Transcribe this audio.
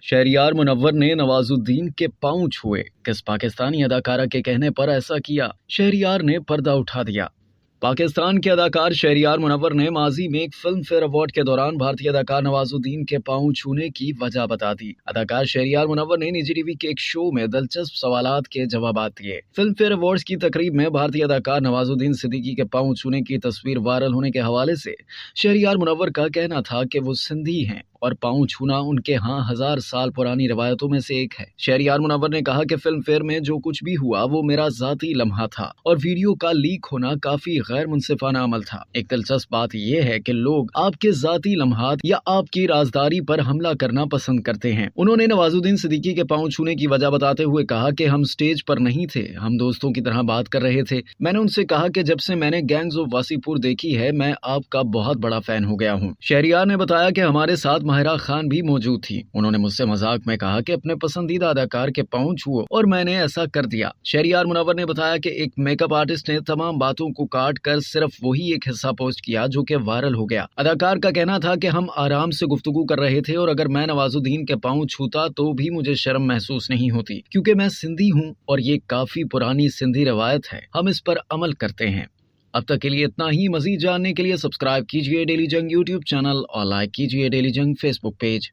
शहरयार मुनव्वर ने नवाजुद्दीन के पांव छुए, किस पाकिस्तानी अदाकारा के कहने पर ऐसा किया? शहरयार ने पर्दा उठा दिया। पाकिस्तान के अदाकार शहरयार मुनव्वर ने माजी में एक फिल्म फेयर अवार्ड के दौरान भारतीय अदाकार नवाजुद्दीन के पांव छूने की वजह बता दी। अदाकार शहरयार मुनव्वर ने निजी टीवी के एक शो में दिलचस्प सवालात के जवाबात दिए। फिल्म फेयर अवार्ड्स की तकरीब में भारतीय अदाकार नवाजुद्दीन सिद्दीकी के पांव छूने की तस्वीर वायरल होने के हवाले से शहरयार मुनव्वर का कहना था कि वो सिंधी हैं और पांव छूना उनके यहाँ 1000 साल पुरानी रिवायतों में से एक है। शहरयार मुनव्वर ने कहा कि फिल्म फेयर में जो कुछ भी हुआ वो मेरा जाती लम्हा था और वीडियो का लीक होना काफी गैर मुनसिफाना अमल था। एक दिलचस्प बात यह है कि लोग आपके जाती लम्हात या आपकी राजदारी पर हमला करना पसंद करते हैं। उन्होंने नवाजुद्दीन सिद्दीकी के पांव छूने की वजह बताते हुए कहा कि हम स्टेज पर नहीं थे, हम दोस्तों की तरह बात कर रहे थे। मैंने उनसे कहा कि जब से मैंने गैंग्स ऑफ वासीपुर देखी है मैं आपका बहुत बड़ा फैन हो गया हूँ। शहरयार ने बताया कि हमारे साथ माहिरा खान भी मौजूद थी। उन्होंने मुझसे मजाक में कहा कि अपने पसंदीदा अदाकार के पांव छुओ और मैंने ऐसा कर दिया। शहरयार मुनव्वर ने बताया कि एक मेकअप आर्टिस्ट ने तमाम बातों को काट कर सिर्फ वही एक हिस्सा पोस्ट किया जो कि वायरल हो गया। अदाकार का कहना था कि हम आराम से गुफ्तगू कर रहे थे और अगर मैं नवाजुद्दीन के पांव छूता तो भी मुझे शर्म महसूस नहीं होती क्योंकि मैं सिंधी हूँ और ये काफी पुरानी सिंधी रवायत है, हम इस पर अमल करते हैं। अब तक के लिए इतना ही। मजीद जानने के लिए सब्सक्राइब कीजिए डेली जंग यूट्यूब चैनल और लाइक कीजिए डेली जंग फेसबुक पेज।